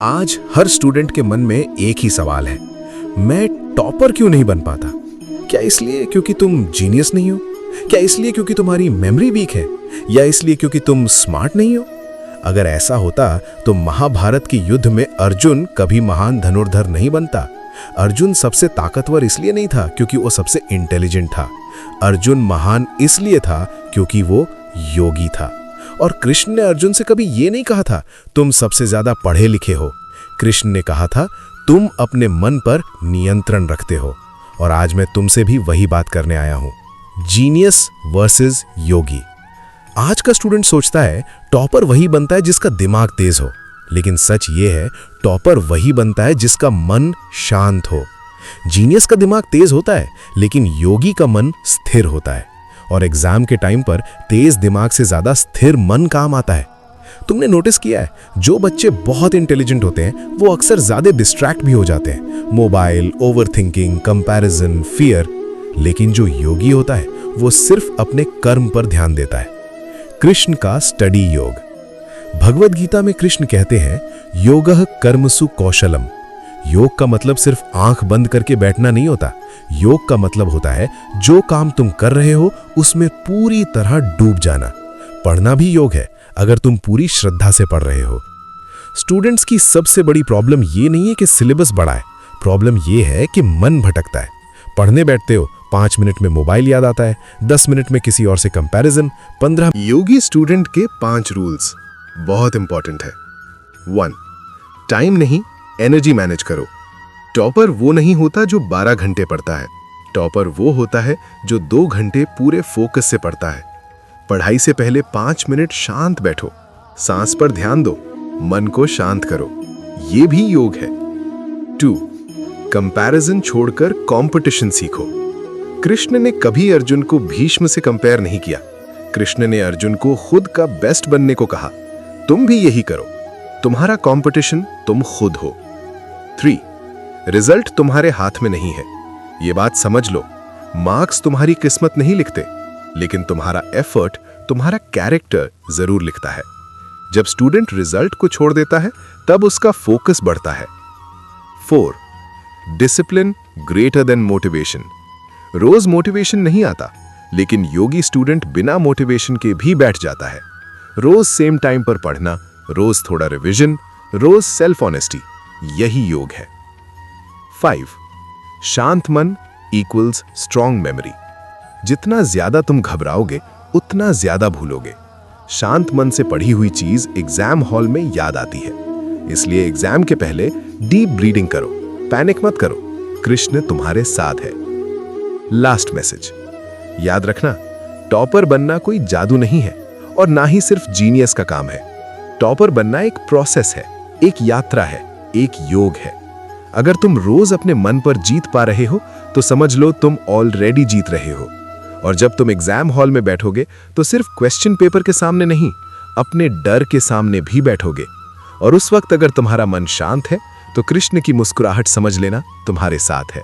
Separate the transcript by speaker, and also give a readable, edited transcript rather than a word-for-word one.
Speaker 1: आज हर स्टूडेंट के मन में एक ही सवाल है, मैं टॉपर क्यों नहीं बन पाता? क्या इसलिए क्योंकि तुम जीनियस नहीं हो? क्या इसलिए क्योंकि तुम्हारी मेमोरी वीक है? या इसलिए क्योंकि तुम स्मार्ट नहीं हो? अगर ऐसा होता तो महाभारत के युद्ध में अर्जुन कभी महान धनुर्धर नहीं बनता। अर्जुन सबसे ताकतवर इसलिए नहीं था क्योंकि वो सबसे इंटेलिजेंट था। अर्जुन महान इसलिए था क्योंकि वो योगी था। और कृष्ण ने अर्जुन से कभी ये नहीं कहा था तुम सबसे ज्यादा पढ़े लिखे हो। कृष्ण ने कहा था तुम अपने मन पर नियंत्रण रखते हो। और आज मैं तुमसे भी वही बात करने आया हूं, जीनियस वर्सेस योगी। आज का स्टूडेंट सोचता है टॉपर वही बनता है जिसका दिमाग तेज हो, लेकिन सच ये है टॉपर वही बनता है जिसका मन शांत हो। जीनियस का दिमाग तेज होता है लेकिन योगी का मन स्थिर होता है। और एग्जाम के टाइम पर तेज दिमाग से ज्यादा स्थिर मन काम आता है। तुमने नोटिस किया है जो बच्चे बहुत इंटेलिजेंट होते हैं वो अक्सर ज्यादा डिस्ट्रैक्ट भी हो जाते हैं, मोबाइल, ओवरथिंकिंग, कंपैरिजन, फियर। लेकिन जो योगी होता है वो सिर्फ अपने कर्म पर ध्यान देता है। कृष्ण का स्टडी योग। भगवद गीता में कृष्ण कहते हैं योगः कर्मसु कौशलम। योग का मतलब सिर्फ आंख बंद करके बैठना नहीं होता। योग का मतलब होता है जो काम तुम कर रहे हो उसमें पूरी तरह डूब जाना। पढ़ना भी योग है अगर तुम पूरी श्रद्धा से पढ़ रहे हो। स्टूडेंट्स की सबसे बड़ी प्रॉब्लम ये नहीं है कि सिलेबस बड़ा है, प्रॉब्लम ये है कि मन भटकता है। पढ़ने बैठते हो 5 मिनट में मोबाइल याद आता है, 10 मिनट में किसी और से कंपैरिजन, 15।
Speaker 2: योगी स्टूडेंट के 5 रूल्स बहुत इंपॉर्टेंट है। 1. टाइम नहीं, एनर्जी मैनेज करो। टॉपर वो नहीं होता जो 12 घंटे पढ़ता है। टॉपर वो होता है जो 2 घंटे पूरे फोकस से पढ़ता है। पढ़ाई से पहले 5 मिनट शांत बैठो, सांस पर ध्यान दो, मन को शांत करो। ये भी योग है। 2. कंपैरिजन छोड़कर कंपटीशन सीखो। कृष्ण ने कभी अर्जुन को भीष्म से कंपेयर नहीं किया। कृष्ण ने अर्जुन को खुद का बेस्ट बनने को कहा। तुम भी यही करो। तुम्हारा कंपटीशन तुम खुद हो। 3. रिजल्ट तुम्हारे हाथ में नहीं है। यह बात समझ लो, मार्क्स तुम्हारी किस्मत नहीं लिखते, लेकिन तुम्हारा एफर्ट, तुम्हारा कैरेक्टर जरूर लिखता है। जब स्टूडेंट रिजल्ट को छोड़ देता है तब उसका फोकस बढ़ता है। 4. Discipline greater than motivation. रोज मोटिवेशन नहीं आता, लेकिन योगी स्टूडेंट बिना मोटिवेशन के भी बैठ जाता है। रोज सेम टाइम पर पढ़ना, रोज थोड़ा रिवीजन, रोज सेल्फ ऑनेस्टी, यही योग है। 5. शांत मन इक्वल्स स्ट्रॉन्ग मेमोरी। जितना ज्यादा तुम घबराओगे उतना ज्यादा भूलोगे। शांत मन से पढ़ी हुई चीज एग्जाम हॉल में याद आती है। इसलिए एग्जाम के पहले डीप ब्रीदिंग करो, पैनिक मत करो, कृष्ण तुम्हारे साथ है। लास्ट मैसेज याद रखना, टॉपर बनना कोई जादू नहीं है और ना ही सिर्फ जीनियस का काम है। टॉपर बनना एक प्रोसेस है, एक यात्रा है, एक योग है। अगर तुम रोज अपने मन पर जीत पा रहे हो तो समझ लो तुम ऑलरेडी जीत रहे हो। और जब तुम एग्जाम हॉल में बैठोगे तो सिर्फ क्वेश्चन पेपर के सामने नहीं, अपने डर के सामने भी बैठोगे। और उस वक्त अगर तुम्हारा मन शांत है तो कृष्ण की मुस्कुराहट समझ लेना तुम्हारे साथ है।